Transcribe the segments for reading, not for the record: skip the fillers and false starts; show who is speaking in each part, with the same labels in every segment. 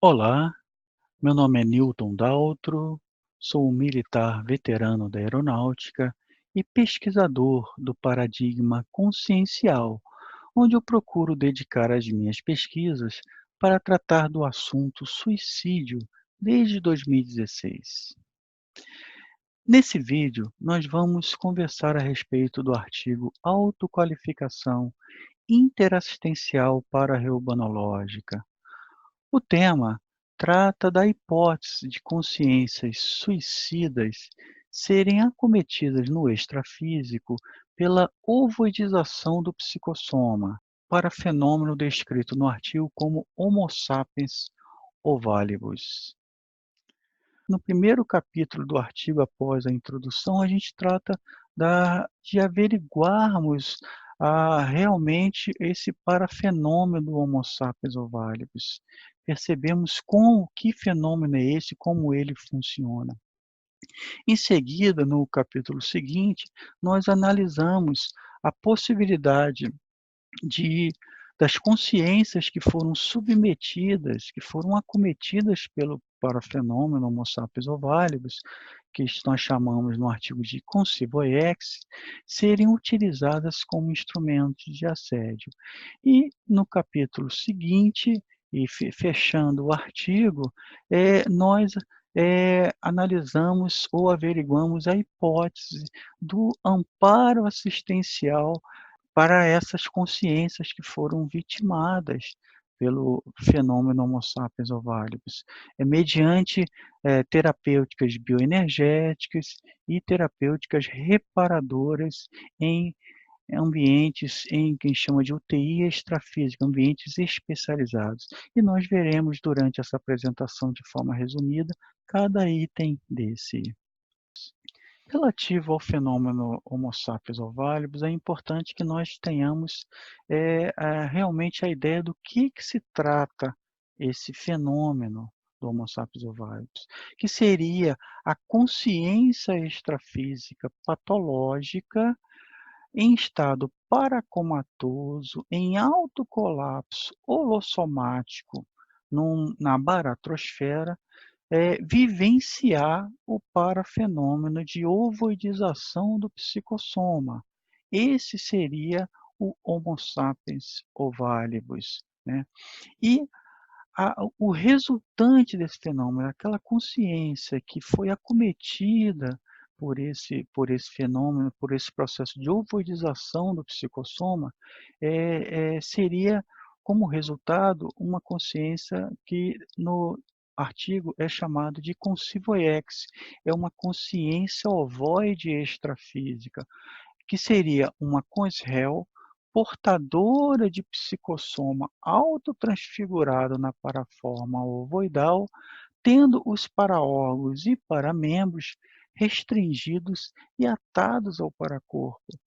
Speaker 1: Olá, meu nome é Newton Daltro, sou um militar veterano da aeronáutica e pesquisador do paradigma consciencial, onde eu procuro dedicar as minhas pesquisas para tratar do assunto suicídio desde 2016. Nesse vídeo, nós vamos conversar a respeito do artigo Autoqualificação Interassistencial Para-Reumanológica. O tema trata da hipótese de consciências suicidas serem acometidas no extrafísico pela ovoidização do psicossoma, para fenômeno descrito no artigo como Homo sapiens ovalibus. No primeiro capítulo do artigo, após a introdução, a gente trata de averiguarmos realmente esse parafenômeno do Homo sapiens ovalibus. Percebemos que fenômeno é esse, como ele funciona. Em seguida, no capítulo seguinte, nós analisamos a possibilidade de das consciências que foram submetidas, que foram acometidas pelo parafenômeno Homo sapiens ovalibus, que nós chamamos no artigo de Concivoex, serem utilizadas como instrumentos de assédio. E no capítulo seguinte, e fechando o artigo, nós analisamos ou averiguamos a hipótese do amparo assistencial para essas consciências que foram vitimadas pelo fenômeno Homo sapiens ovalibus, mediante terapêuticas bioenergéticas e terapêuticas reparadoras em ambientes que a gente chama de UTI extrafísica, ambientes especializados. E nós veremos durante essa apresentação, de forma resumida, cada item desse. Relativo ao fenômeno Homo sapiens ovalibus, é importante que nós tenhamos realmente a ideia do que se trata esse fenômeno do Homo sapiens ovalibus, que seria a consciência extrafísica patológica em estado paracomatoso, em alto colapso holossomático na baratrosfera, vivenciar o parafenômeno de ovoidização do psicossoma. Esse seria o Homo sapiens ovalibus, né. E o resultante desse fenômeno, aquela consciência que foi acometida por esse fenômeno, por esse processo de ovoidização do psicossoma, seria, como resultado, uma consciência que no artigo é chamado de Concivoex, é uma consciência ovoide extrafísica, que seria uma cons réu portadora de psicossoma autotransfigurado na paraforma ovoidal, tendo os paraórgãos e paramembros restringidos e atados ao paracorpo,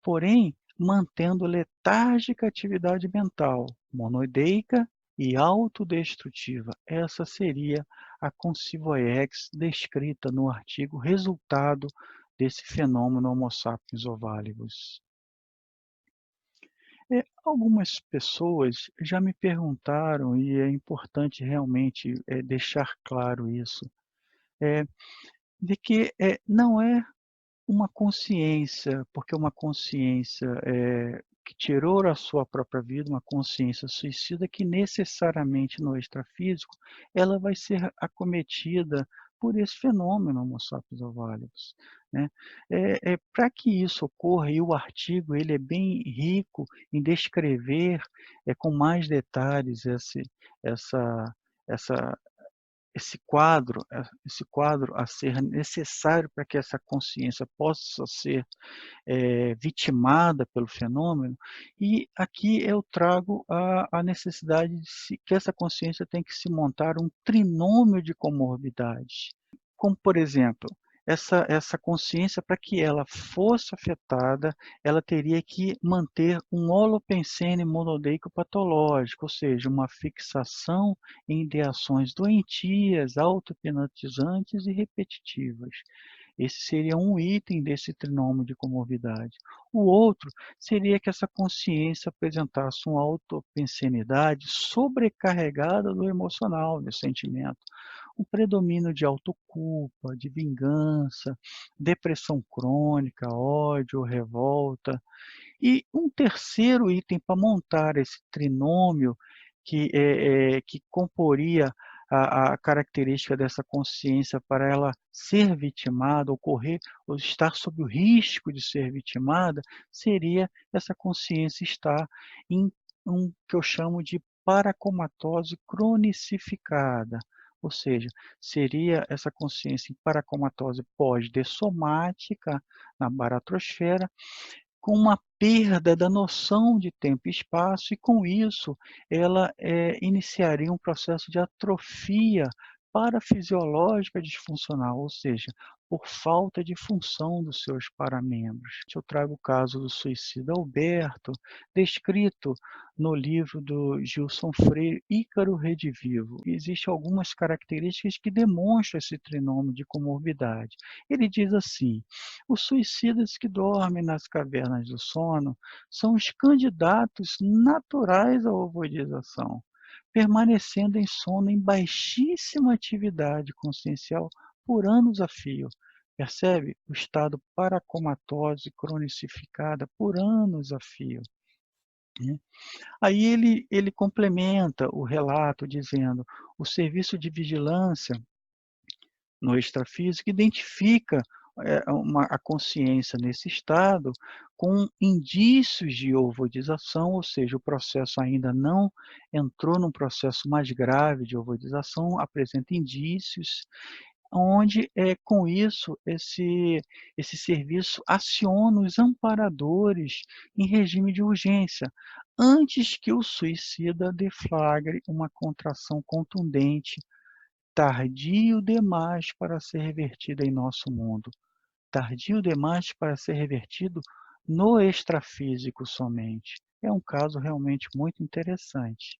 Speaker 1: porém mantendo letárgica atividade mental, monoideica e autodestrutiva. Essa seria a Concivoex descrita no artigo resultado desse fenômeno Homo sapiens ovalibus. Algumas pessoas já me perguntaram, e é importante realmente deixar claro isso, eh, de que não é uma consciência, porque uma consciência que tirou a sua própria vida, uma consciência suicida, que necessariamente no extrafísico ela vai ser acometida por esse fenômeno Homo sapiens ovalibus, né. Pra que isso ocorra, e o artigo ele é bem rico em descrever, com mais detalhes essa essa esse quadro a ser necessário para que essa consciência possa ser vitimada pelo fenômeno, e aqui eu trago a necessidade que essa consciência tem que se montar um trinômio de comorbidades. Como, por exemplo, essa consciência, para que ela fosse afetada, ela teria que manter um holopensene monodeico patológico, ou seja, uma fixação em ideações doentias, autohipnotizantes e repetitivas. Esse seria um item desse trinômio de comorbidade. O outro seria que essa consciência apresentasse uma autopensenidade sobrecarregada do emocional, do sentimento, um predomínio de autoculpa, de vingança, depressão crônica, ódio, revolta. E um terceiro item para montar esse trinômio que comporia a característica dessa consciência para ela ser vitimada, ocorrer ou estar sob o risco de ser vitimada, seria essa consciência estar em um que eu chamo de paracomatose cronicificada, ou seja, seria essa consciência em paracomatose pós-dessomática na baratrosfera, com uma perda da noção de tempo e espaço, e com isso ela, iniciaria um processo de atrofia parafisiológica disfuncional, ou seja, por falta de função dos seus paramembros. Eu trago o caso do suicida Alberto, descrito no livro do Gilson Freire, Ícaro Redivivo. Existem algumas características que demonstram esse trinômio de comorbidade. Ele diz assim: os suicidas que dormem nas cavernas do sono são os candidatos naturais à ovoidização, permanecendo em sono em baixíssima atividade consciencial por anos a fio. Percebe? O estado paracomatose cronicificada por anos a fio, né? Aí ele complementa o relato dizendo: o serviço de vigilância no extrafísico identifica a consciência nesse estado com indícios de ovoidização, ou seja, o processo ainda não entrou num processo mais grave de ovoidização, apresenta indícios, onde com isso esse serviço aciona os amparadores em regime de urgência, antes que o suicida deflagre uma contração contundente, tardio demais para ser revertida em nosso mundo, tardio demais para ser revertido no extrafísico somente. É um caso realmente muito interessante.